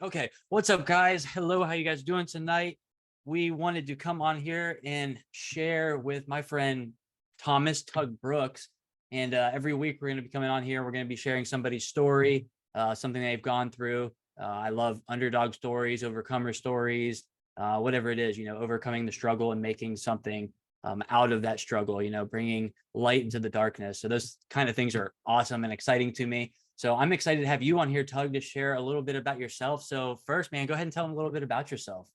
Okay, what's up, guys? Hello, how you guys doing tonight? We wanted to come on here and share with my friend Thomas Tug Brooks. And every week we're going to be coming on here. We're going to be sharing somebody's story, something they've gone through. I love underdog stories, overcomer stories, whatever it is, overcoming the struggle and making something out of that struggle, bringing light into the darkness. So those kind of things are awesome and exciting to me. So I'm excited to have you on here, Tug, to share a little bit about yourself. So first, man, go ahead and tell them a little bit about yourself.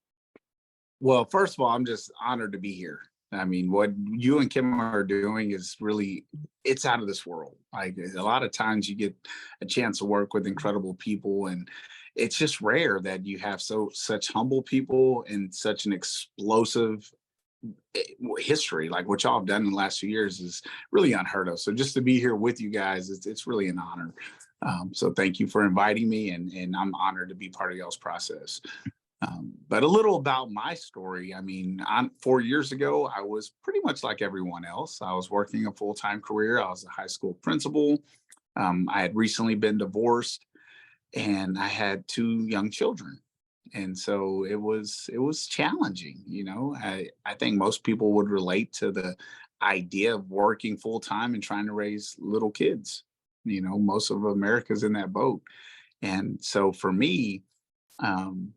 Well, first of all, I'm just honored to be here. I mean, what you and Kim are doing is really, it's out of this world. Like a lot of times you get a chance to work with incredible people, and it's just rare that you have such humble people and such an explosive history. Like what y'all have done in the last few years is really unheard of. So just to be here with you guys, it's really an honor. So thank you for inviting me, and I'm honored to be part of y'all's process. But a little about my story. I mean, 4 years ago, I was pretty much like everyone else. I was working a full-time career. I was a high school principal. I had recently been divorced, and I had two young children. And so it was challenging. I think most people would relate to the idea of working full time and trying to raise little kids. Most of America's in that boat. And so for me, um,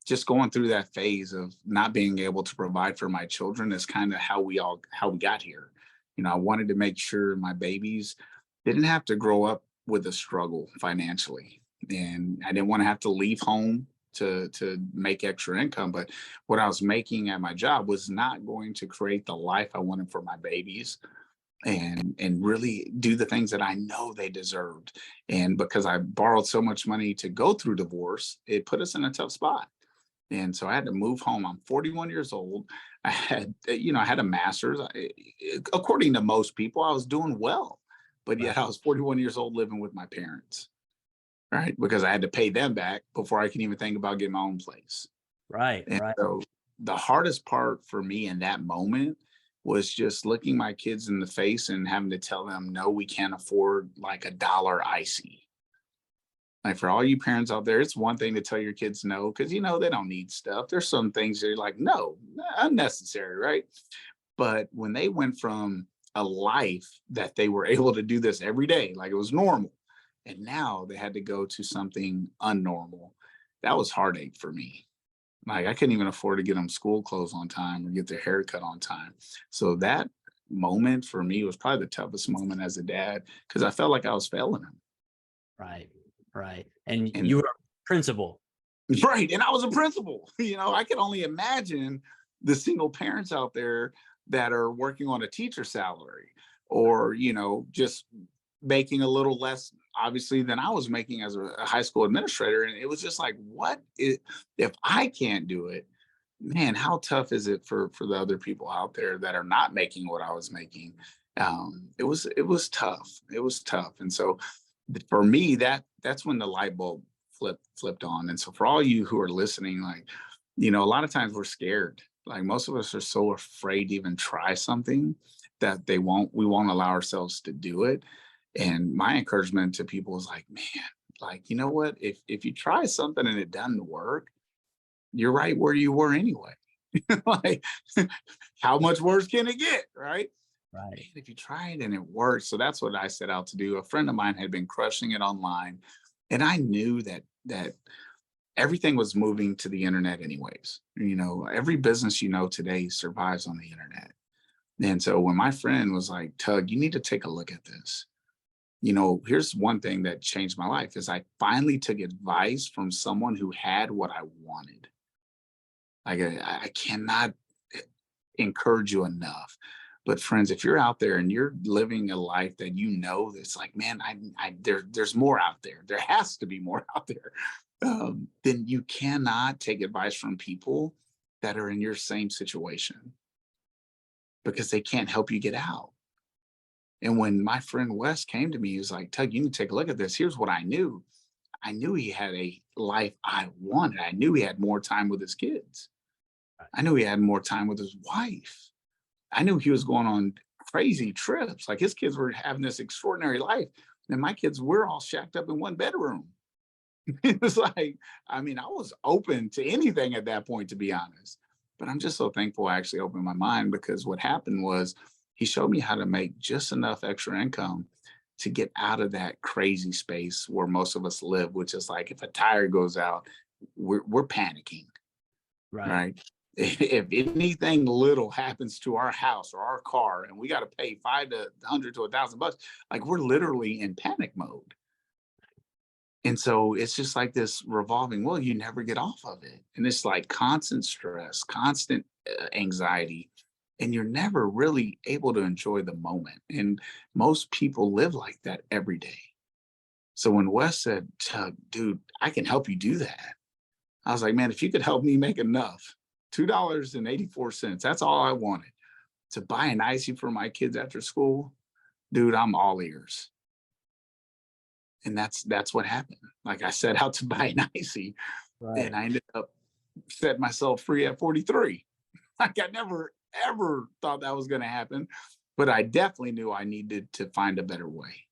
just going through that phase of not being able to provide for my children is kind of how we got here. I wanted to make sure my babies didn't have to grow up with a struggle financially, and I didn't want to have to leave home to make extra income. But what I was making at my job was not going to create the life I wanted for my babies, and really do the things that I know they deserved. And because I borrowed so much money to go through divorce, it put us in a tough spot. And so I had to move home. I'm 41 years old. I had a master's. According to most people, I was doing well, but yet Right. I was 41 years old living with my parents, right? Because I had to pay them back before I can even think about getting my own place. Right. And Right. so the hardest part for me in that moment was just looking my kids in the face and having to tell them, no, we can't afford like a dollar icy. Like for all you parents out there, it's one thing to tell your kids no, because they don't need stuff. There's some things that you're like, no, unnecessary, right? But when they went from a life that they were able to do this every day, like it was normal, and now they had to go to something unnormal, that was heartache for me. Like I couldn't even afford to get them school clothes on time or get their hair cut on time. So that moment for me was probably the toughest moment as a dad because I felt like I was failing them. Right. Right. And And you were a principal. right. And I was a principal. I could only imagine the single parents out there that are working on a teacher salary or, just making a little less obviously than I was making as a high school administrator. And it was just like, if I can't do it, man, how tough is it for the other people out there that are not making what I was making? It was tough. It was tough. And so for me, that's when the light bulb flipped on. And so for all you who are listening, like, a lot of times we're scared. Like most of us are so afraid to even try something that we won't allow ourselves to do it. And my encouragement to people is like, man, like, you know what? If you try something and it doesn't work, you're right where you were anyway. Like, how much worse can it get? Right. Right. Man, if you try it and it works. So that's what I set out to do. A friend of mine had been crushing it online, and I knew that everything was moving to the internet anyways. Every business today survives on the internet. And so when my friend was like, Tug, you need to take a look at this. Here's one thing that changed my life is I finally took advice from someone who had what I wanted. Like I cannot encourage you enough. But friends, if you're out there and you're living a life that that's like, man, there's more out there. There has to be more out there. Then you cannot take advice from people that are in your same situation because they can't help you get out. And when my friend Wes came to me, he was like, Tug, you need to take a look at this. Here's what I knew. I knew he had a life I wanted. I knew he had more time with his kids. I knew he had more time with his wife. I knew he was going on crazy trips. Like his kids were having this extraordinary life. And my kids, we're all shacked up in one bedroom. It's like, I mean, I was open to anything at that point, to be honest. But I'm just so thankful I actually opened my mind, because what happened was he showed me how to make just enough extra income to get out of that crazy space where most of us live, which is like if a tire goes out, we're panicking, Right. right? If anything little happens to our house or our car and we got to pay 500 to $1,000, like we're literally in panic mode. And so it's just like this revolving well, you never get off of it. And it's like constant stress, constant anxiety, and you're never really able to enjoy the moment. And most people live like that every day. So when Wes said, "Tug, dude, I can help you do that," I was like, man, if you could help me make enough, $2.84, that's all I wanted, to buy an icy for my kids after school, dude, I'm all ears. And that's what happened. Like I set out to buy an icy, and Right. I ended up setting myself free at 43. Like I never ever thought that was going to happen, but I definitely knew I needed to find a better way.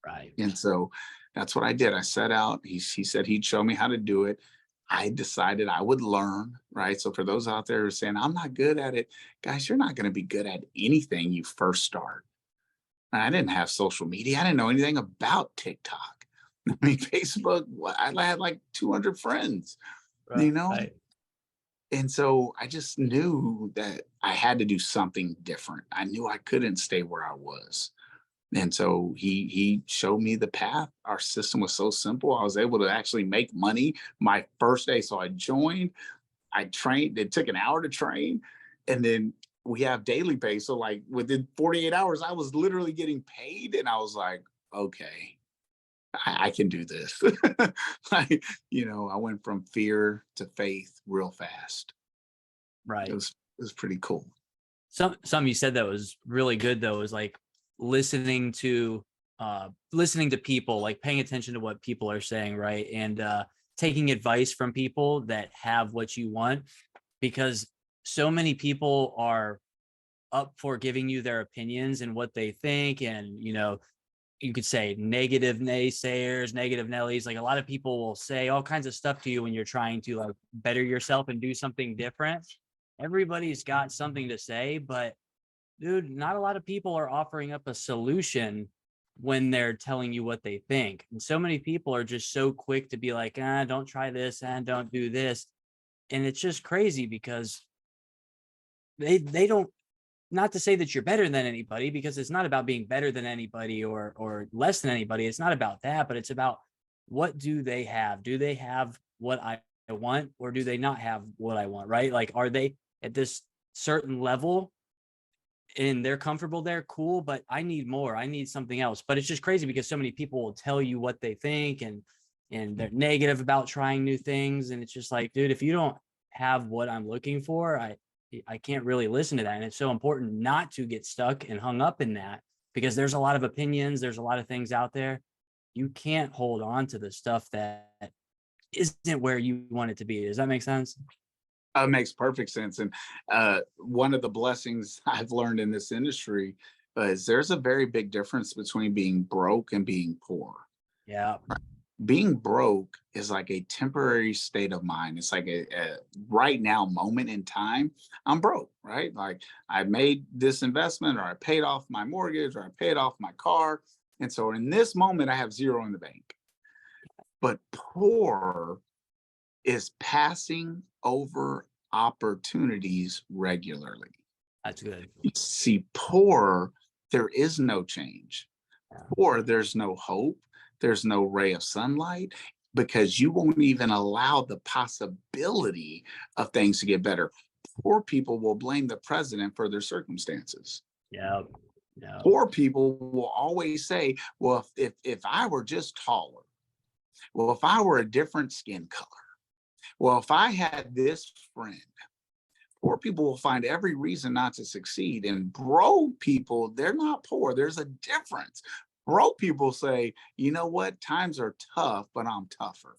Right. And so that's what I did. I set out. He said he'd show me how to do it. I decided I would learn, right? So for those out there who are saying, I'm not good at it, guys, you're not going to be good at anything you first start. I didn't have social media. I didn't know anything about TikTok. I mean, Facebook, I had like 200 friends, you know? Right. And so I just knew that I had to do something different. I knew I couldn't stay where I was. And so he showed me the path. Our system was so simple. I was able to actually make money my first day. So I joined, I trained. It took an hour to train, and then we have daily pay. So like within 48 hours, I was literally getting paid, and I was like, okay, I can do this. I went from fear to faith real fast. It Right. was it was pretty cool. Some you said that was really good though, is like listening to listening to people, like paying attention to what people are saying, right? And taking advice from people that have what you want, because so many people are up for giving you their opinions and what they think. And you could say negative naysayers, negative Nellies. Like a lot of people will say all kinds of stuff to you when you're trying to like better yourself and do something different. Everybody's got something to say, but dude, not a lot of people are offering up a solution when they're telling you what they think. And so many people are just so quick to be like, don't try this and don't do this. And it's just crazy because they don't, not to say that you're better than anybody, because it's not about being better than anybody or less than anybody. It's not about that, but it's about what do they have? Do they have what I want, or do they not have what I want? Right? Like, are they at this certain level and they're comfortable there? Cool, but I need more. I need something else. But it's just crazy because so many people will tell you what they think, and they're negative about trying new things. And it's just like, dude, if you don't have what I'm looking for, I can't really listen to that. And it's so important not to get stuck and hung up in that, because there's a lot of opinions, there's a lot of things out there. You can't hold on to the stuff that isn't where you want it to be. Does that make sense? It makes perfect sense. And one of the blessings I've learned in this industry is there's a very big difference between being broke and being poor. Yeah. Being broke is like a temporary state of mind. It's like a right now moment in time. I'm broke, right? Like I made this investment, or I paid off my mortgage, or I paid off my car. And so in this moment, I have zero in the bank. But poor is passing over opportunities regularly. That's good. See, poor, there is no change. Poor, there's no hope. There's no ray of sunlight, because you won't even allow the possibility of things to get better. Poor people will blame the president for their circumstances. Yeah. Yeah. Poor people will always say, well, if I were just taller, well, if I were a different skin color, well, if I had this friend. Poor people will find every reason not to succeed. And broke people, they're not poor. There's a difference. Broke people say, you know what? Times are tough, but I'm tougher.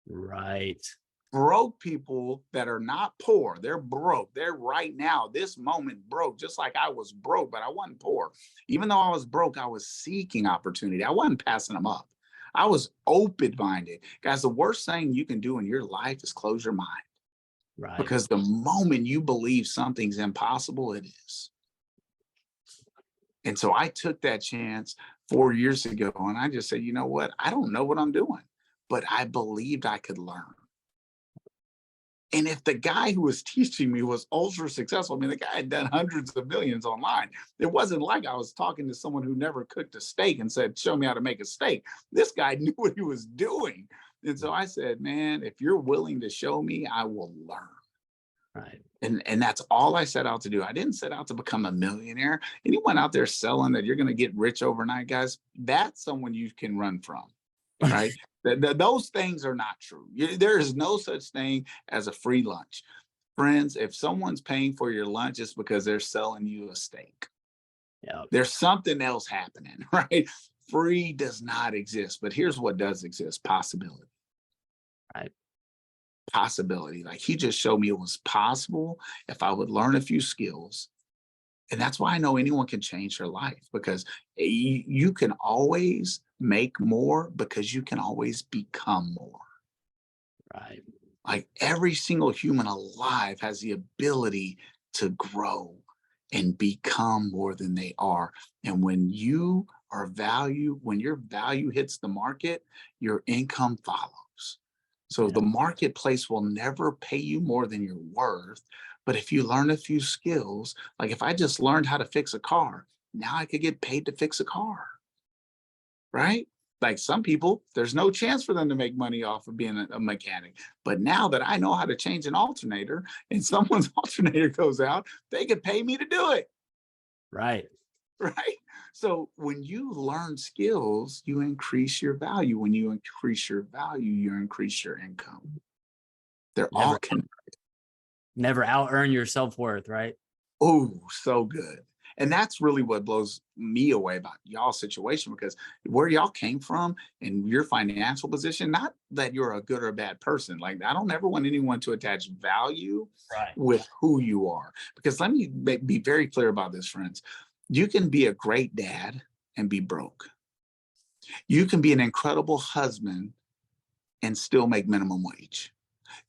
Right. Broke people that are not poor, they're broke. They're right now, this moment broke, just like I was broke, but I wasn't poor. Even though I was broke, I was seeking opportunity. I wasn't passing them up. I was open-minded. Guys, the worst thing you can do in your life is close your mind, Right. because the moment you believe something's impossible, it is. And so I took that chance 4 years ago, and I just said, you know what? I don't know what I'm doing, but I believed I could learn. And if the guy who was teaching me was ultra successful, I mean, the guy had done hundreds of millions online. It wasn't like I was talking to someone who never cooked a steak and said, show me how to make a steak. This guy knew what he was doing. And so I said, man, if you're willing to show me, I will learn. Right. And that's all I set out to do. I didn't set out to become a millionaire. Anyone out there selling that you're going to get rich overnight, guys, that's someone you can run from, right? Those things are not true. There is no such thing as a free lunch. Friends, if someone's paying for your lunch, it's because they're selling you a steak. Yeah. There's something else happening, right? Free does not exist, but here's what does exist: possibility. Right. Possibility. Like, he just showed me it was possible if I would learn a few skills. And that's why I know anyone can change their life, because you can always make more, because you can always become more. Right. Like, every single human alive has the ability to grow and become more than they are. And when you are when your value hits the market, your income follows. So Yeah. the marketplace will never pay you more than you're worth. But if you learn a few skills, like if I just learned how to fix a car, now I could get paid to fix a car, right? Like, some people, there's no chance for them to make money off of being a mechanic. But now that I know how to change an alternator and someone's alternator goes out, they could pay me to do it. Right. Right. So when you learn skills, you increase your value. When you increase your value, you increase your income. They're all Never, connected. never out earn your self-worth. Right. Oh, so good. And that's really what blows me away about y'all's situation, because where y'all came from and your financial position, not that you're a good or a bad person. Like, I don't ever want anyone to attach value Right. with who you are. Because let me be very clear about this, friends. You can be a great dad and be broke. You can be an incredible husband and still make minimum wage.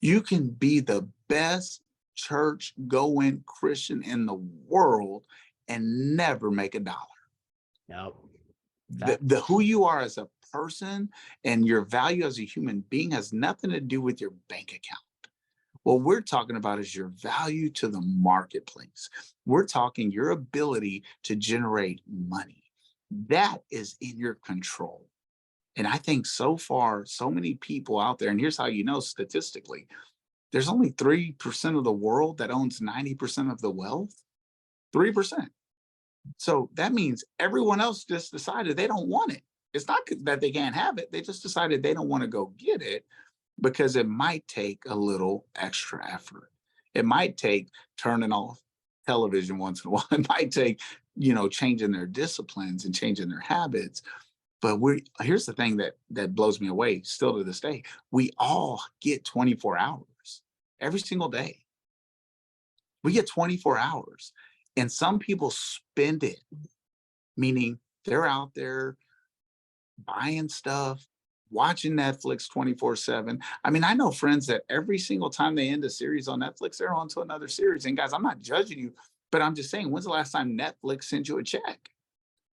You can be the best church going Christian in the world and never make a dollar. Yep. The who you are as a person and your value as a human being has nothing to do with your bank account. What we're talking about is your value to the marketplace. We're talking your ability to generate money. That is in your control. And I think so far, so many people out there, and here's how you know statistically, there's only 3% of the world that owns 90% of the wealth. 3%. So that means everyone else just decided they don't want it. It's not that they can't have it. They just decided they don't want to go get it, because it might take a little extra effort. It might take turning off television once in a while. It might take, changing their disciplines and changing their habits. But here's the thing that blows me away still to this day. We all get 24 hours every single day. We get 24 hours. And some people spend it, meaning they're out there buying stuff, watching Netflix 24/7. I mean, I know friends that every single time they end a series on Netflix, they're on to another series. And guys, I'm not judging you, but I'm just saying, when's the last time Netflix sent you a check?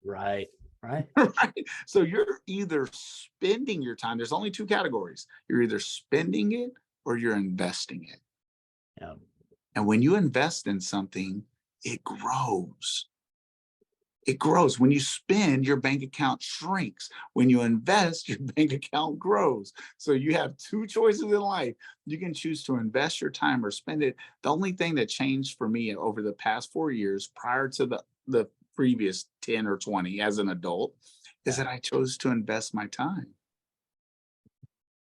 Right. Right. Right. So you're either spending your time. There's only two categories. You're either spending it or you're investing it. Yeah. And when you invest in something, it grows. It grows. When you spend, your bank account shrinks. When you invest, your bank account grows. So you have two choices in life. You can choose to invest your time or spend it. The only thing that changed for me over the past 4 years, prior to the previous 10 or 20 as an adult, is that I chose to invest my time.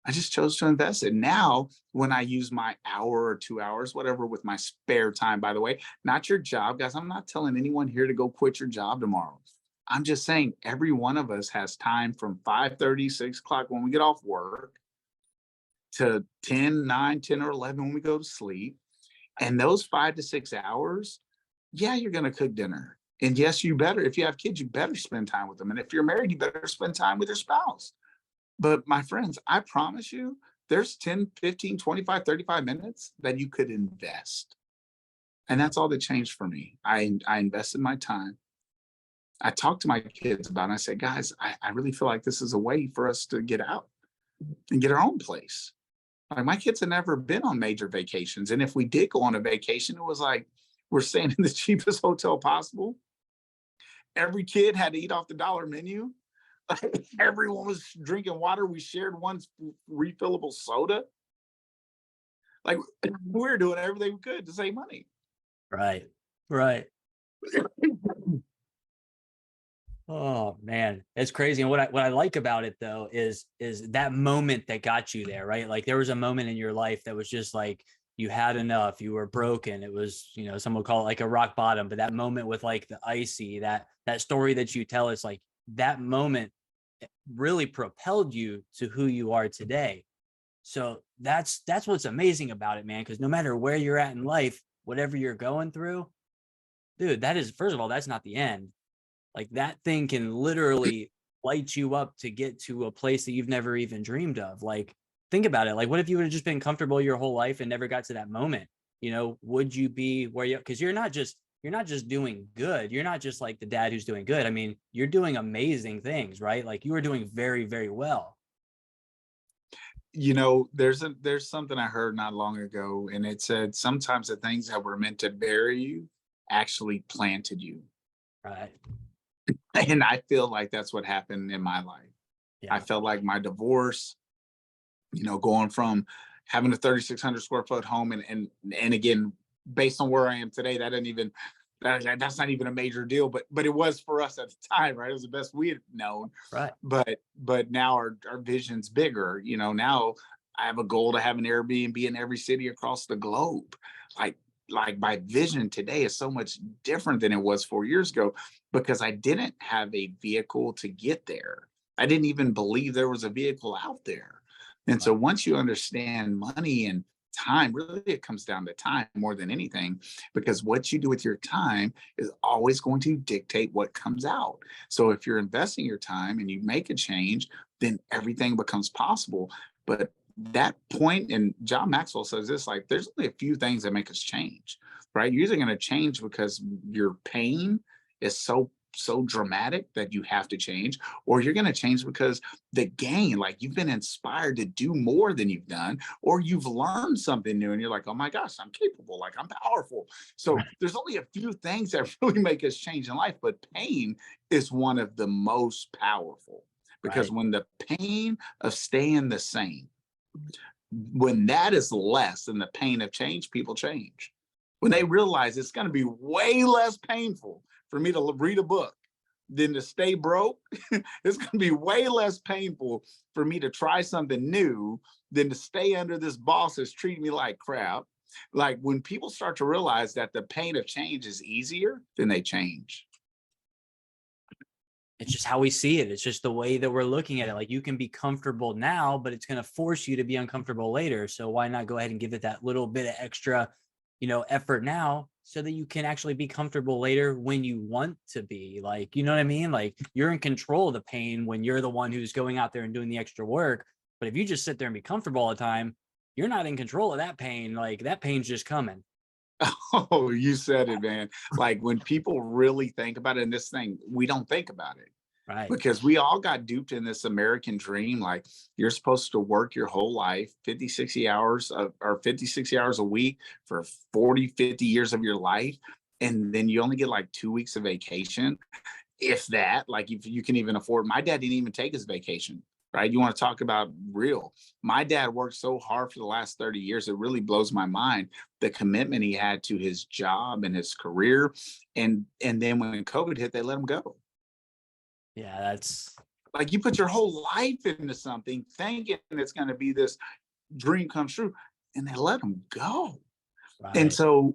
I just chose to invest it. Now, when I use my hour or 2 hours, whatever, with my spare time, by the way, not your job, guys. I'm not telling anyone here to go quit your job tomorrow. I'm just saying every one of us has time from 5:30, 6 o'clock when we get off work to 10, 9, 10, or 11 when we go to sleep. And those 5 to 6 hours, yeah, you're going to cook dinner. And yes, if you have kids, you better spend time with them. And if you're married, you better spend time with your spouse. But my friends, I promise you, there's 10, 15, 25, 35 minutes that you could invest. And that's all that changed for me. I invested my time. I talked to my kids about it. I said, guys, I really feel like this is a way for us to get out and get our own place. Like my kids had never been on major vacations. And if we did go on a vacation, it was like we're staying in the cheapest hotel possible. Every kid had to eat off the dollar menu. Everyone was drinking water. We shared one refillable soda. Like we were doing everything we could to save money. Right. Right. Oh man, it's crazy. And what I like about it though is that moment that got you there, right? Like there was a moment in your life that was just like you had enough, you were broken. It was, some would call it like a rock bottom, but that moment with like the icy, that story that you tell, it's like that moment really propelled you to who you are today. So that's what's amazing about it, man, because no matter where you're at in life, whatever you're going through, dude, that is, first of all, that's not the end. Like that thing can literally light you up to get to a place that you've never even dreamed of. Like, think about it. Like, what if you would have just been comfortable your whole life and never got to that moment? Would you be where you, because you're not just doing good. You're not just like the dad who's doing good. I mean, you're doing amazing things, right? Like you are doing very, very well. There's something I heard not long ago, and it said sometimes the things that were meant to bury you actually planted you. Right. And I feel like that's what happened in my life. Yeah. I felt like my divorce, going from having a 3,600 square foot home and again, based on where I am today, that's not even a major deal, but it was for us at the time, right? It was the best we had known. Right. But now our vision's bigger. Now I have a goal to have an Airbnb in every city across the globe. Like my vision today is so much different than it was 4 years ago because I didn't have a vehicle to get there. I didn't even believe there was a vehicle out there. And so once you understand money and time, really it comes down to time more than anything, because what you do with your time is always going to dictate what comes out. So if you're investing your time and you make a change, then everything becomes possible. But that point, and John Maxwell says this, like there's only a few things that make us change, right? You're either going to change because your pain is so dramatic that you have to change, or you're going to change because the gain, like you've been inspired to do more than you've done, or you've learned something new and you're like, oh my gosh, I'm capable, like I'm powerful. So there's only a few things that really make us change in life, but pain is one of the most powerful, because when the pain of staying the same, when that is less than the pain of change, people change. When they realize it's going to be way less painful for me to read a book than to stay broke, it's going to be way less painful for me to try something new than to stay under this boss that's treating me like crap. Like when people start to realize that the pain of change is easier, then they change. It's just how we see it. It's just the way that we're looking at it. Like you can be comfortable now, but it's going to force you to be uncomfortable later. So why not go ahead and give it that little bit of extra, effort now so that you can actually be comfortable later when you want to be. Like, you know what I mean? Like you're in control of the pain when you're the one who's going out there and doing the extra work. But if you just sit there and be comfortable all the time, you're not in control of that pain. Like that pain's just coming. Oh, you said it, man. Like when people really think about it, and this thing, we don't think about it. Right. Because we all got duped in this American dream. Like you're supposed to work your whole life, 50, 60 hours or 50, 60 hours a week for 40, 50 years of your life. And then you only get like 2 weeks of vacation. If that, like if you can even afford, my dad didn't even take his vacation, right? You want to talk about real. My dad worked so hard for the last 30 years. It really blows my mind, the commitment he had to his job and his career. And then when COVID hit, they let him go. Yeah, that's like you put your whole life into something thinking it's going to be this dream come true, and they let them go. right. And so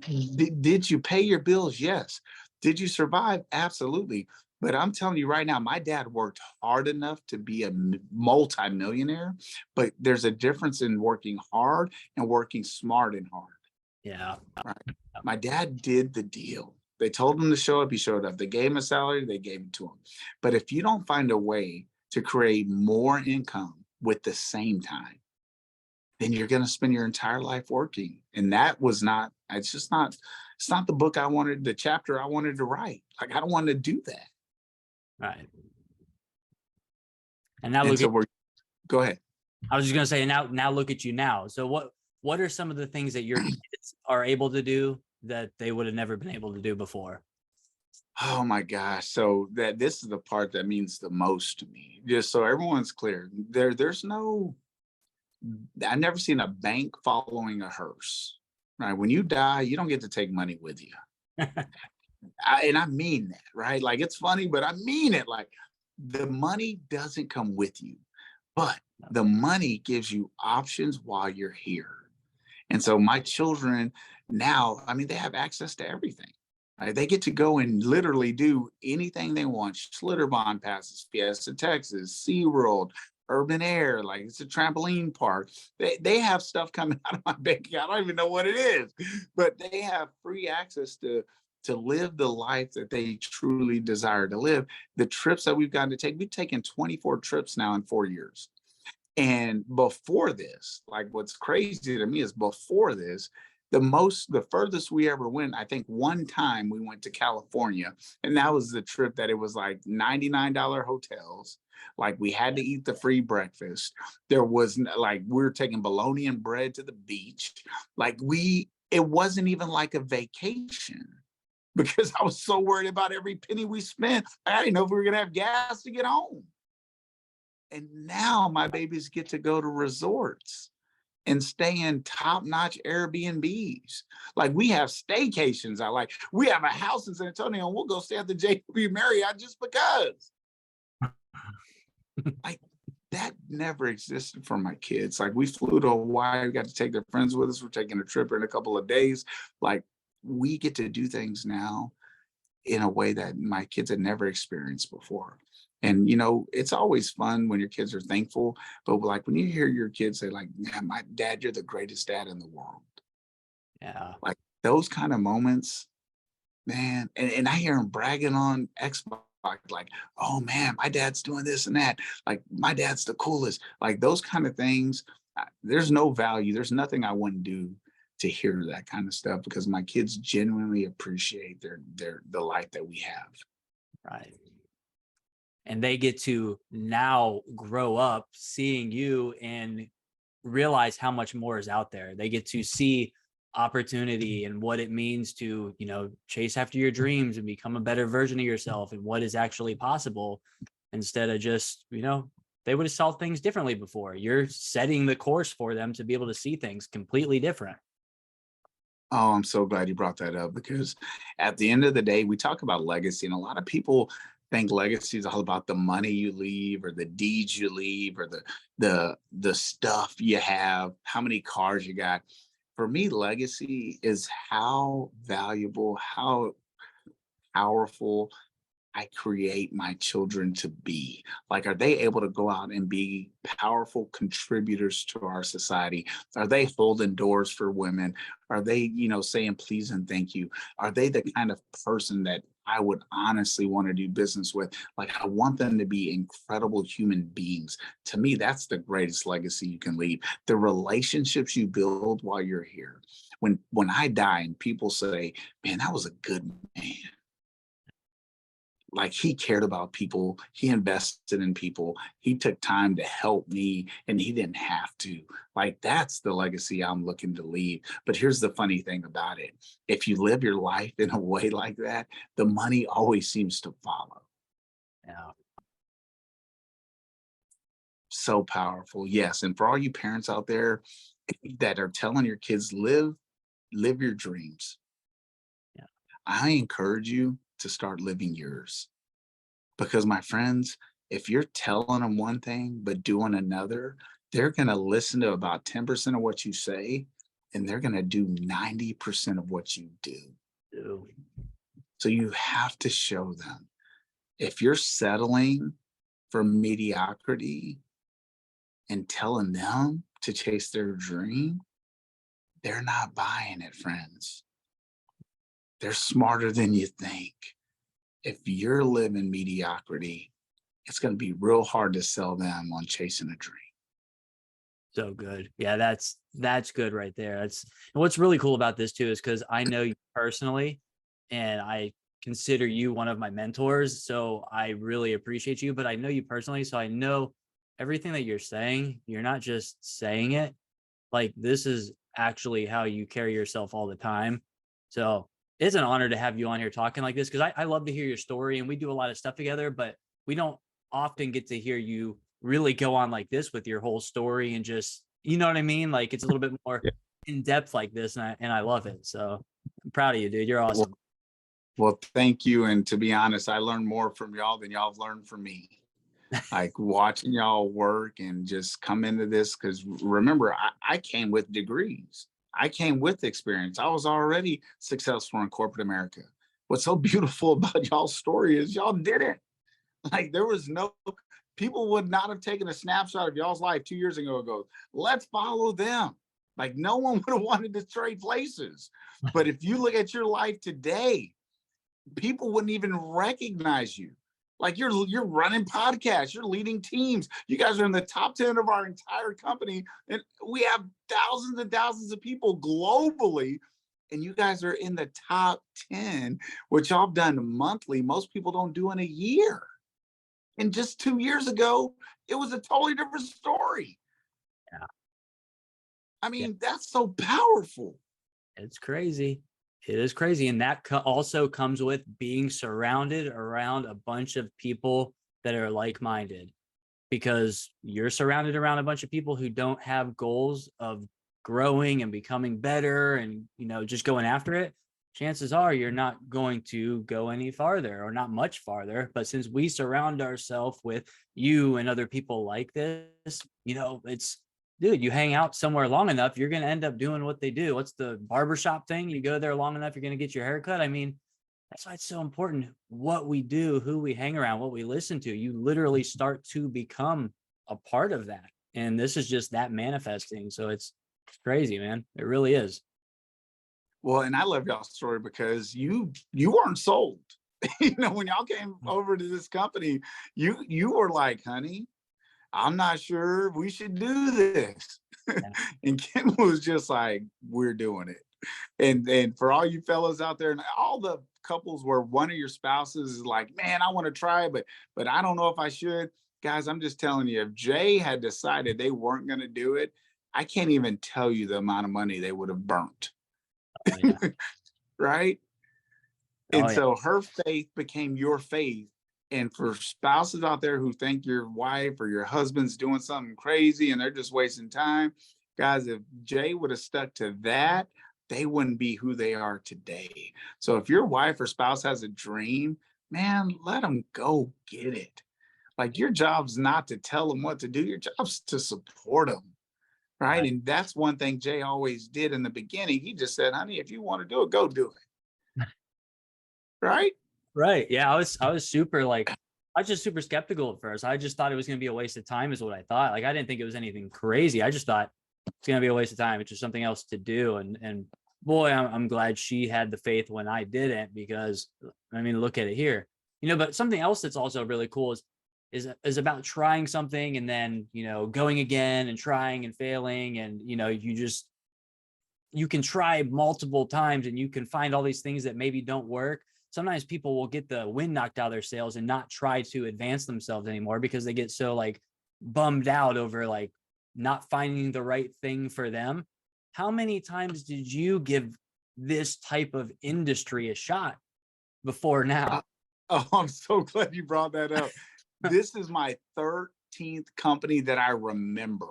did you pay your bills? Yes. Did you survive? Absolutely. But I'm telling you right now, my dad worked hard enough to be a multi-millionaire, but there's a difference in working hard and working smart and hard. Yeah. Right. My dad did the deal. They told him to show up, he showed up. They gave him a salary, they gave it to him. But if you don't find a way to create more income with the same time, then you're going to spend your entire life working. And that was not, it's not the book I wanted, the chapter I wanted to write. Like, I don't want to do that. Right. And now And look so at, go ahead. I was just gonna say, now look at you now. So what are some of the things that your kids are able to do that they would have never been able to do before? Oh my gosh. So this is the part that means the most to me. Just so everyone's clear. There's no, I've never seen a bank following a hearse. Right. When you die, you don't get to take money with you. And I mean that, right? Like, it's funny, but I mean it. Like, the money doesn't come with you, but the money gives you options while you're here. And so my children now, I mean, they have access to everything. Right? They get to go and literally do anything they want. Schlitterbahn passes, Fiesta Texas, SeaWorld, Urban Air, like, it's a trampoline park. They have stuff coming out of my bank account. I don't even know what it is, but they have free access to live the life that they truly desire to live. The trips that we've gotten to take, we've taken 24 trips now in 4 years. And before this, like, what's crazy to me is before this, the furthest we ever went, I think one time we went to California, and that was the trip that it was like $99 hotels. Like, we had to eat the free breakfast. There was like, we were taking bologna and bread to the beach. Like, it wasn't even like a vacation because I was so worried about every penny we spent. I didn't know if we were going to have gas to get home. And now my babies get to go to resorts and stay in top-notch Airbnbs. Like, we have staycations. We have a house in San Antonio, and we'll go stay at the JW Marriott just because. Like, that never existed for my kids. Like, we flew to Hawaii, we got to take their friends with us. We're taking a trip in a couple of days. Like, we get to do things now in a way that my kids had never experienced before. And, it's always fun when your kids are thankful, but like, when you hear your kids say, like, "Man, my dad, you're the greatest dad in the world." Yeah. Like, those kind of moments, man. And I hear them bragging on Xbox, like, "Oh man, my dad's doing this and that. Like, my dad's the coolest." Like, those kind of things, there's no value. There's nothing I wouldn't do to hear that kind of stuff, because my kids genuinely appreciate the life that we have. Right. And they get to now grow up seeing you and realize how much more is out there. They get to see opportunity and what it means to, chase after your dreams and become a better version of yourself and what is actually possible, instead of just, they would have saw things differently before. You're setting the course for them to be able to see things completely different. Oh, I'm so glad you brought that up, because at the end of the day, we talk about legacy, and a lot of people think legacy is all about the money you leave, or the deeds you leave, or the stuff you have, how many cars you got. For me, legacy is how valuable, how powerful I create my children to be. Like, are they able to go out and be powerful contributors to our society? Are they holding doors for women? Are they, saying please and thank you? Are they the kind of person that I would honestly want to do business with? Like, I want them to be incredible human beings. To me, that's the greatest legacy you can leave. The relationships you build while you're here. When I die and people say, "Man, that was a good man. Like, he cared about people, he invested in people, he took time to help me, and he didn't have to." Like, that's the legacy I'm looking to leave. But here's the funny thing about it: if you live your life in a way like that, the money always seems to follow. Yeah. So powerful. Yes. And for all you parents out there that are telling your kids, live your dreams, Yeah. I encourage you to start living yours. Because, my friends, if you're telling them one thing but doing another, they're going to listen to about 10% of what you say, and they're going to do 90% of what you do. Ew. So you have to show them. If you're settling for mediocrity and telling them to chase their dream, they're not buying it, friends. They're smarter than you think. If you're living mediocrity, it's going to be real hard to sell them on chasing a dream. So good. Yeah, that's good right there. That's and what's really cool about this too is because I know you personally, and I consider you one of my mentors. So I really appreciate you, but I know you personally, so I know everything that you're saying. You're not just saying it. Like this is actually how you carry yourself all the time. So it's an honor to have you on here talking like this because I love to hear your story and we do a lot of stuff together, but we don't often get to hear you really go on like this with your whole story and just, you know what I mean? Like it's a little bit more Yeah. in depth like this, and I love it. So I'm proud of you, dude. You're Well, awesome. well, thank you. And to be honest, I learned more from y'all than y'all have learned from me. Like watching y'all work and just come into this. Because remember, I came with degrees, I came with experience. I was already successful in corporate America. What's so beautiful about y'all's story is y'all did it. Like there was no, people would not have taken a snapshot of y'all's life 2 years ago and go, let's follow them. Like no one would have wanted to trade places. But if you look at your life today, people wouldn't even recognize you. Like you're running podcasts, you're leading teams. You guys are in the top 10 of our entire company, and we have thousands and thousands of people globally. And you guys are in the top 10, which y'all done monthly. Most people don't do in a year. And just 2 years ago, it was a totally different story. Yeah. I Yeah. mean, that's so powerful. It's crazy. It is crazy. And that also comes with being surrounded around a bunch of people that are like-minded, because you're surrounded around a bunch of people who don't have goals of growing and becoming better and, just going after it. Chances are you're not going to go any farther or not much farther. But since we surround ourselves with you and other people like this, it's, dude, you hang out somewhere long enough, you're going to end up doing what they do. What's the barbershop thing? You go there long enough, you're going to get your hair cut. I mean, that's why it's so important what we do, who we hang around, what we listen to. You literally start to become a part of that. And this is just that manifesting. So it's crazy, man. It really is. Well, and I love y'all's story because you weren't sold. When y'all came over to this company, you were like, honey, I'm not sure we should do this. Yeah. And Kim was just like, we're doing it. And for all you fellas out there and all the couples where one of your spouses is like, man, I want to try it, but I don't know if I should. Guys, I'm just telling you, if Jay had decided they weren't going to do it, I can't even tell you the amount of money they would have burnt. Oh, yeah. Right. Oh, And yeah. so her faith became your faith. And for spouses out there who think your wife or your husband's doing something crazy and they're just wasting time, guys, if Jay would have stuck to that, they wouldn't be who they are today. So if your wife or spouse has a dream, man, let them go get it. Like your job's not to tell them what to do, your job's to support them. Right. Right. And that's one thing Jay always did in the beginning. He just said, honey, if you want to do it, go do it. Right. Right. Yeah. I was super like, I was just super skeptical at first. I just thought it was going to be a waste of time is what I thought. Like, I didn't think it was anything crazy. I just thought it's going to be a waste of time. It's just something else to do. And boy, I'm glad she had the faith when I didn't, because I mean, look at it here, but something else that's also really cool is about trying something and then, going again and trying and failing. And, you can try multiple times and you can find all these things that maybe don't work. Sometimes people will get the wind knocked out of their sails and not try to advance themselves anymore because they get so like bummed out over like not finding the right thing for them. How many times did you give this type of industry a shot before Uh, now? oh, I'm so glad you brought that up. This is my 13th company that I remember.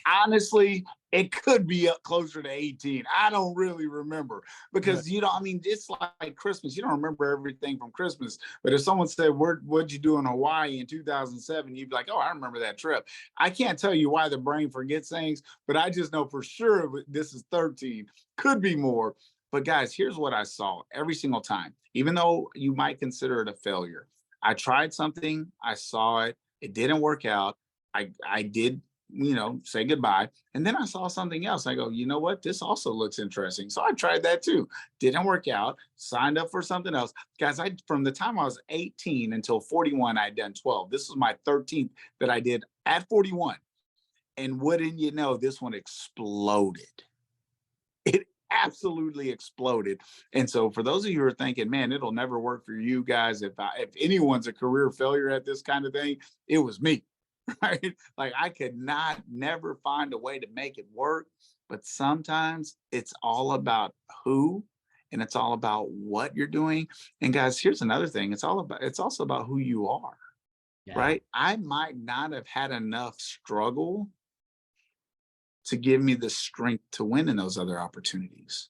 Honestly, it could be up closer to 18. I don't really remember because I mean, it's like Christmas. You don't remember everything from Christmas. But if someone said, what'd you do in Hawaii in 2007? You'd be like, oh, I remember that trip. I can't tell you why the brain forgets things, but I just know for sure this is 13. Could be more. But guys, here's what I saw every single time. Even though you might consider it a failure, I tried something, I saw it, it didn't work out. I did say goodbye. And then I saw something else. I go, you know what? This also looks interesting. So I tried that too. Didn't work out. Signed up for something else. Guys, from the time I was 18 until 41, I'd done 12. This was my 13th that I did at 41. And wouldn't you know, this one exploded. It absolutely exploded. And so for those of you who are thinking, man, it'll never work for you guys. If anyone's a career failure at this kind of thing, it was me. Right? Like I could not never find a way to make it work. But sometimes it's all about who and it's all about what you're doing. And guys, here's another thing. It's also about who you are, Yeah. right? I might not have had enough struggle to give me the strength to win in those other opportunities.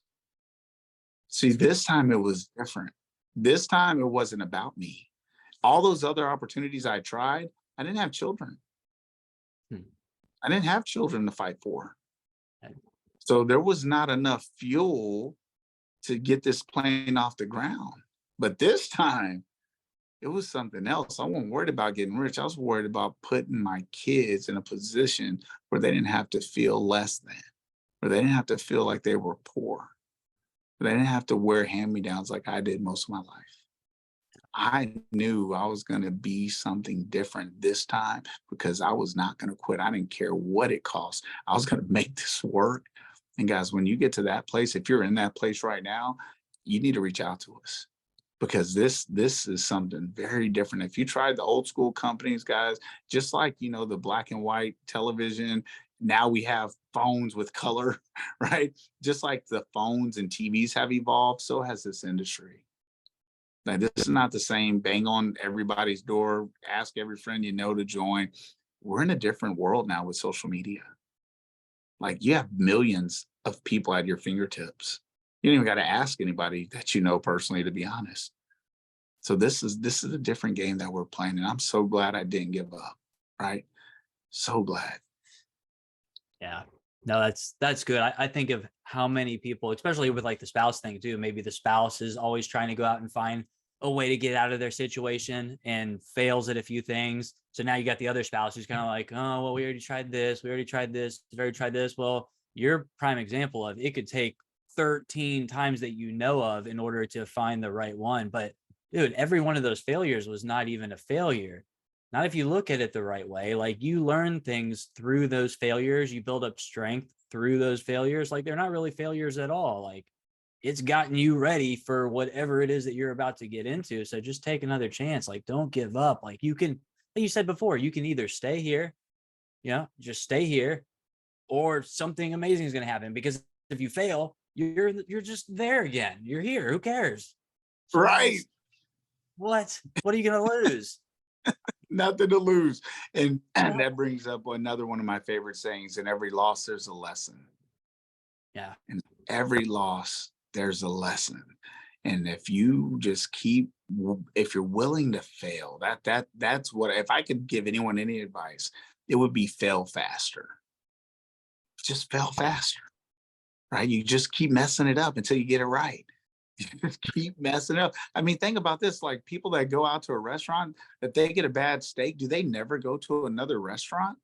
See, this time it was different. This time it wasn't about me. All those other opportunities I tried, I didn't have children. Hmm. I didn't have children to fight for. Right. So there was not enough fuel to get this plane off the ground. But this time, it was something else. I wasn't worried about getting rich. I was worried about putting my kids in a position where they didn't have to feel less than, where they didn't have to feel like they were poor, where they didn't have to wear hand-me-downs like I did most of my life. I knew I was going to be something different this time because I was not going to quit. I didn't care what it cost. I was going to make this work. And guys, when you get to that place, if you're in that place right now, you need to reach out to us because this is something very different. If you tried the old school companies, guys, just like the black and white television, now we have phones with color, right? Just like the phones and TVs have evolved, so has this industry. Like this is not the same bang on everybody's door, ask every friend you know to join. We're in a different world now with social media. Like you have millions of people at your fingertips. You don't even got to ask anybody that you know personally, to be honest. So this is a different game that we're playing, and I'm so glad I didn't give up. Right? So glad. Yeah. No, that's good. I think of how many people, especially with like the spouse thing too, maybe the spouse is always trying to go out and find a way to get out of their situation and fails at a few things. So now you got the other spouse who's kind of like, oh, well, we already tried this. We already tried this. We already tried this. Well, you're prime example of it could take 13 times that you know of in order to find the right one. But dude, every one of those failures was not even a failure. Not if you look at it the right way. Like you learn things through those failures, you build up strength through those failures. Like they're not really failures at all. Like it's gotten you ready for whatever it is that you're about to get into. So just take another chance. Like don't give up. Like you can, like you said before, you can either stay here, just stay here, or something amazing is going to happen. Because if you fail, you're just there again. You're here. Who cares? So Right. what are you going to lose? Nothing to lose. And No. that brings up another one of my favorite sayings: in every loss, there's a lesson. Yeah. In every loss, there's a lesson. And if you just if you're willing to fail, that's what, if I could give anyone any advice, it would be fail faster. Just fail faster, right? You just keep messing it up until you get it right. You just keep messing up. I mean, think about this, like people that go out to a restaurant, if they get a bad steak, do they never go to another restaurant?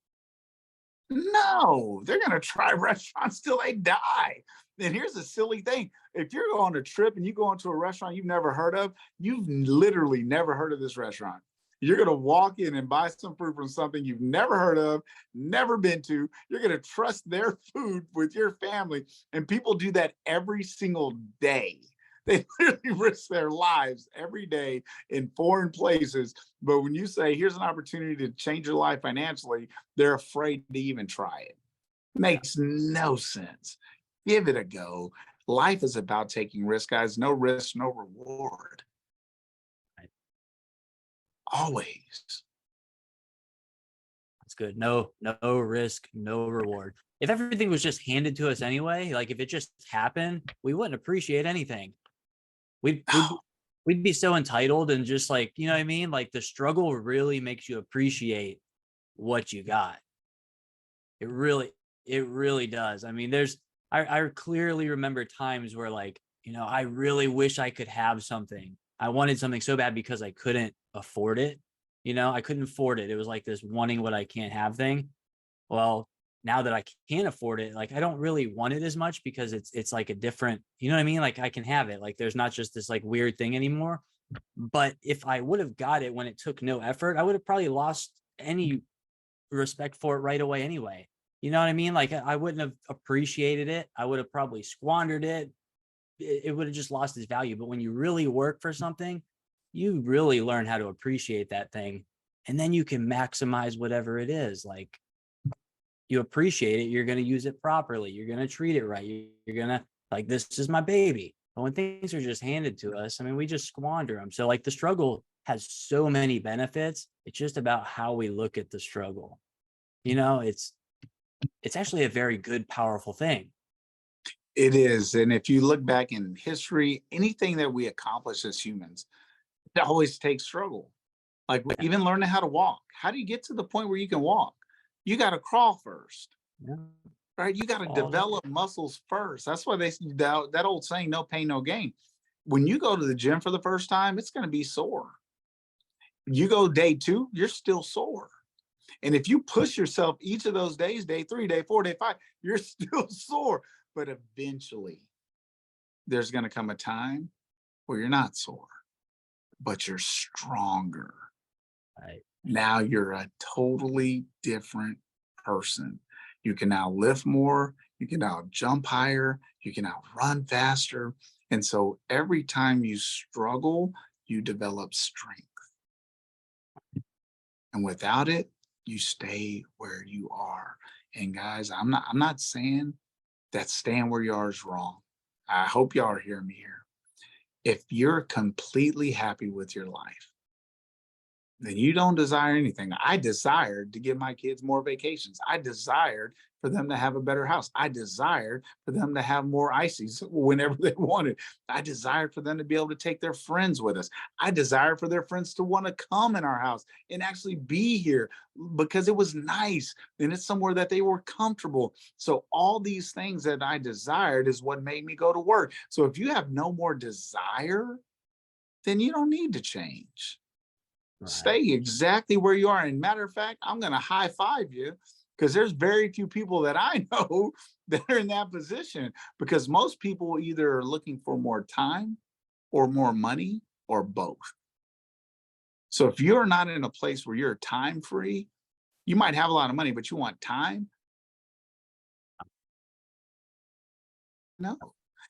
No, they're going to try restaurants till they die. And here's a silly thing. If you're on a trip and you go into a restaurant you've never heard of, you've literally never heard of this restaurant. You're going to walk in and buy some food from something you've never heard of, never been to. You're going to trust their food with your family. And people do that every single day. They literally risk their lives every day in foreign places. But when you say, here's an opportunity to change your life financially, they're afraid to even try it. Makes no sense. Give it a go. Life is about taking risks, guys. No risk, no reward. Right. Always. That's good. No risk, no reward. If everything was just handed to us anyway, like if it just happened, we wouldn't appreciate anything. We'd be so entitled and just like, you know what I mean? Like the struggle really makes you appreciate what you got. It really does. I mean, I clearly remember times where like, I really wish I could have something. I wanted something so bad because I couldn't afford it. I couldn't afford it. It was like this wanting what I can't have thing. Well, now that I can afford it, like I don't really want it as much because it's like a different, you know what I mean? Like I can have it. Like there's not just this like weird thing anymore. But if I would have got it when it took no effort, I would have probably lost any respect for it right away anyway. You know what I mean? Like I wouldn't have appreciated it. I would have probably squandered it. It would have just lost its value. But when you really work for something, you really learn how to appreciate that thing. And then you can maximize whatever it is. Like you appreciate it, you're going to use it properly. You're going to treat it right. You're going to, like, this is my baby. But when things are just handed to us, I mean, we just squander them. So like the struggle has so many benefits. It's just about how we look at the struggle. You know, it's actually a very good, powerful thing. It is. And if you look back in history, anything that we accomplish as humans, it always takes struggle. Like even learning how to walk. How do you get to the point where you can walk? You got to crawl first, Yeah. right? You got to develop muscles first. That's why that old saying, no pain, no gain. When you go to the gym for the first time, it's going to be sore. You go day 2, you're still sore. And if you push yourself each of those days, day 3, day 4, day 5, you're still sore. But eventually, there's going to come a time where you're not sore, but you're stronger. Right. Now you're a totally different person. You can now lift more, you can now jump higher, you can now run faster. And so every time you struggle, you develop strength. And without it, you stay where you are. And guys, I'm not saying that staying where you are is wrong. I hope y'all are hearing me here. If you're completely happy with your life, then you don't desire anything. I desired to give my kids more vacations. I desired for them to have a better house. I desired for them to have more ices whenever they wanted. I desired for them to be able to take their friends with us. I desired for their friends to want to come in our house and actually be here because it was nice and it's somewhere that they were comfortable. So all these things that I desired is what made me go to work. So if you have no more desire, then you don't need to change. Right. Stay exactly where you are. And matter of fact, I'm going to high five you because there's very few people that I know that are in that position, because most people either are looking for more time or more money or both. So if you're not in a place where you're time free, you might have a lot of money, but you want time. No.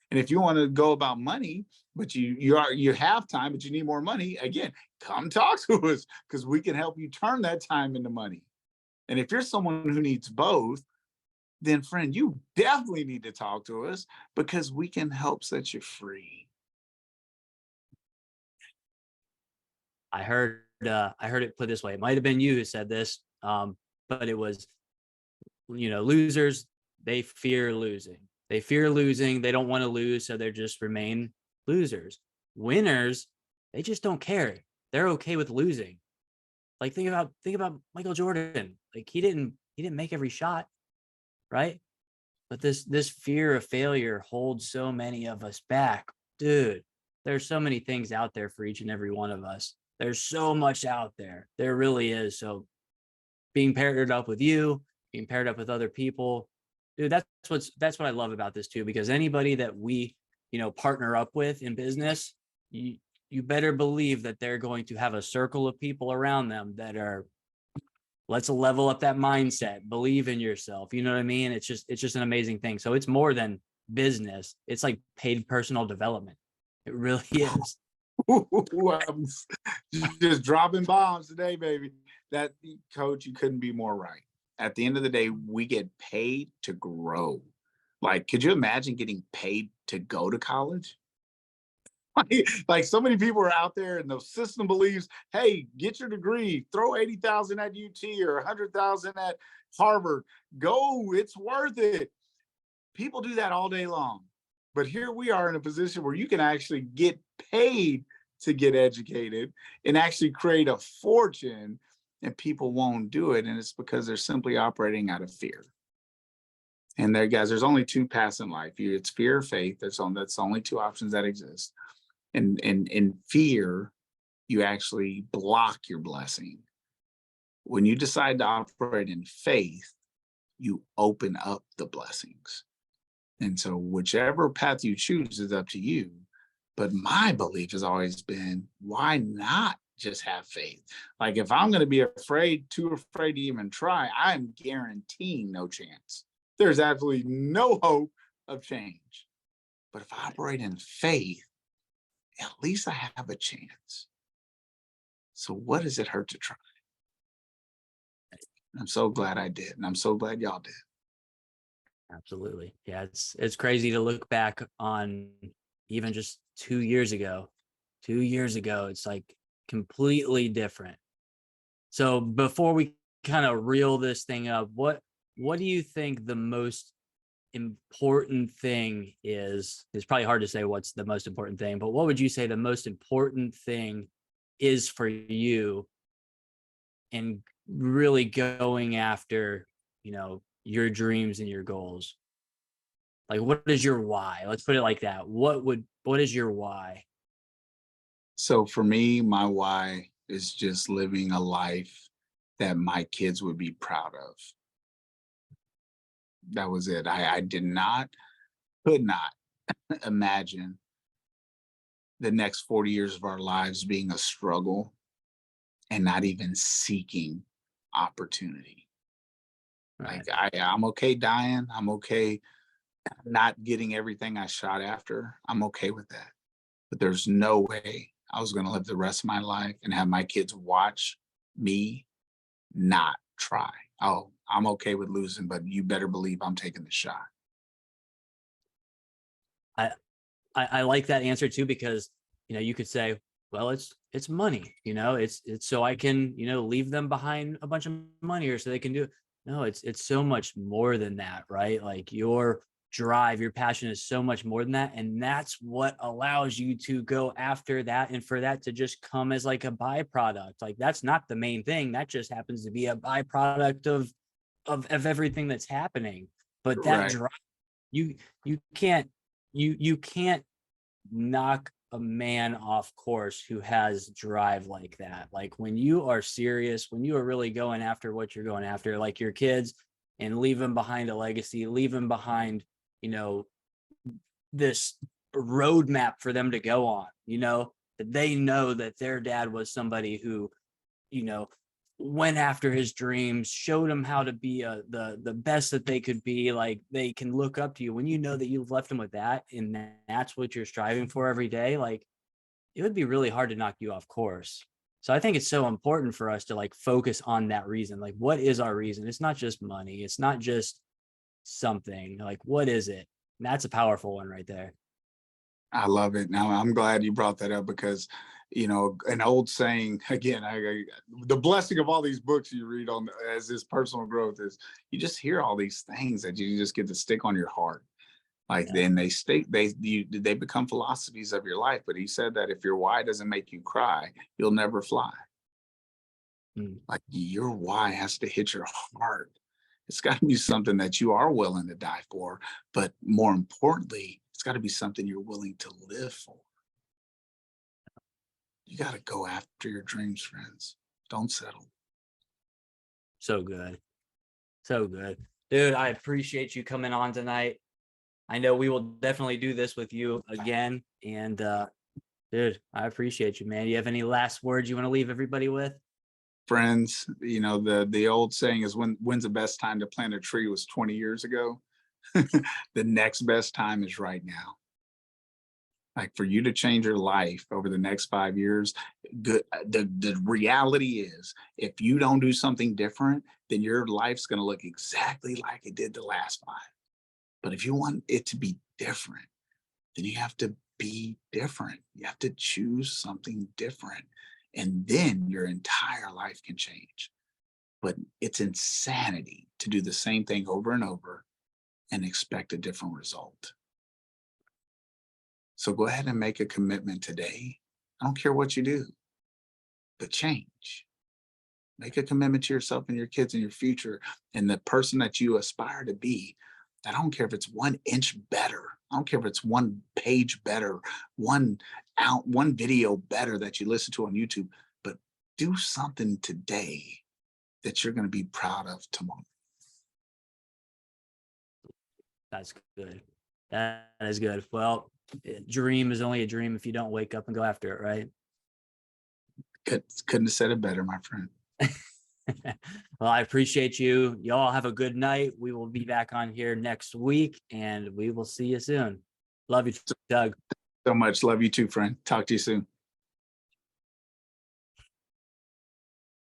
And if you want to go about money, but you have time, but you need more money, again, come talk to us because we can help you turn that time into money. And if you're someone who needs both, then friend, you definitely need to talk to us because we can help set you free. I heard it put this way. It might have been you who said this, but it was, losers, they fear losing. They fear losing. They don't want to lose, so they just remain losers. Winners, they just don't care. They're okay with losing. Like think about Michael Jordan. Like he didn't make every shot, right? But this fear of failure holds so many of us back. Dude, there's so many things out there for each and every one of us. There's so much out there. There really is. So being paired up with you, being paired up with other people, dude, that's what I love about this too, because anybody that we, partner up with in business, you better believe that they're going to have a circle of people around them that are, let's level up that mindset, believe in yourself. You know what I mean? It's just an amazing thing. So it's more than business. It's like paid personal development. It really is. I'm just dropping bombs today, baby. That, coach, you couldn't be more right. At the end of the day, we get paid to grow. Like, could you imagine getting paid to go to college? Like so many people are out there and the system believes, hey, get your degree, throw 80,000 at UT or 100,000 at Harvard, go, it's worth it. People do that all day long. But here we are in a position where you can actually get paid to get educated and actually create a fortune, and people won't do it. And it's because they're simply operating out of fear. And there, guys, there's only two paths in life. It's fear or faith. That's the only two options that exist. And in fear, you actually block your blessing. When you decide to operate in faith, you open up the blessings. And so whichever path you choose is up to you. But my belief has always been, why not just have faith. Like if I'm going to be too afraid to even try, I'm guaranteeing no chance. There's absolutely no hope of change. But if I operate in faith, at least I have a chance. So what does it hurt to try? I'm so glad I did. And I'm so glad y'all did. Absolutely. Yeah, it's crazy to look back on even just 2 years ago. 2 years ago, it's like completely different. So before we kind of reel this thing up, what do you think the most important thing is? It's probably hard to say what's the most important thing, but what would you say the most important thing is for you in really going after, your dreams and your goals? Like, what is your why? Let's put it like that. What is your why? So for me, my why is just living a life that my kids would be proud of. That was it. I could not imagine the next 40 years of our lives being a struggle and not even seeking opportunity. Right. I'm okay dying. I'm okay not getting everything I shot after. I'm okay with that. But there's no way I was going to live the rest of my life and have my kids watch me not try. Oh, I'm okay with losing, but you better believe I'm taking the shot. I, I like that answer too, because you could say, well, it's money, it's so I can, leave them behind a bunch of money, or so they can do. No, it's so much more than that, right? Like your drive, your passion is so much more than that. And that's what allows you to go after that, and for that to just come as like a byproduct. Like that's not the main thing. That just happens to be a byproduct of everything that's happening. But that Right. drive, you you can't you can't knock a man off course who has drive like that. Like when you are serious, when you are really going after what you're going after, like your kids, and leave them behind a legacy, leave them behind, you know, this roadmap for them to go on, that they know that their dad was somebody who, you know, went after his dreams, showed them how to be the best that they could be. Like they can look up to you when you know that you've left them with that, and that's what you're striving for every day. Like it would be really hard to knock you off course. So I think it's so important for us to like focus on that reason. Like, what is our reason? It's not just money. It's not just something. Like, what is it? And that's a powerful one right there. I love it. Now I'm glad you brought that up because, an old saying again. The blessing of all these books you read on as this personal growth is you just hear all these things that you just get to stick on your heart. Like Yeah. then they become philosophies of your life. But he said that if your why doesn't make you cry, you'll never fly. Mm. Like your why has to hit your heart. It's got to be something that you are willing to die for, but more importantly, it's got to be something you're willing to live for. You got to go after your dreams, friends. Don't settle. So good. So good. Dude, I appreciate you coming on tonight. I know we will definitely do this with you again. And dude, I appreciate you, man. You have any last words you want to leave everybody with? Friends, the old saying is when's the best time to plant a tree was 20 years ago. The next best time is right now. Like for you to change your life over the next 5 years, the reality is if you don't do something different, then your life's going to look exactly like it did the last 5. But if you want it to be different, then you have to be different. You have to choose something different. And then your entire life can change. But it's insanity to do the same thing over and over and expect a different result. So go ahead and make a commitment today. I don't care what you do, but change. Make a commitment to yourself and your kids and your future and the person that you aspire to be. I don't care if it's 1 inch better. I don't care if it's 1 page better, one video better that you listen to on YouTube, but do something today that you're going to be proud of tomorrow. That's good. That is good. Well, dream is only a dream if you don't wake up and go after it, right? Couldn't have said it better, my friend. Well, I appreciate you. Y'all have a good night. We will be back on here next week, and we will see you soon. Love you, Doug. So much. Love you too, friend. Talk to you soon.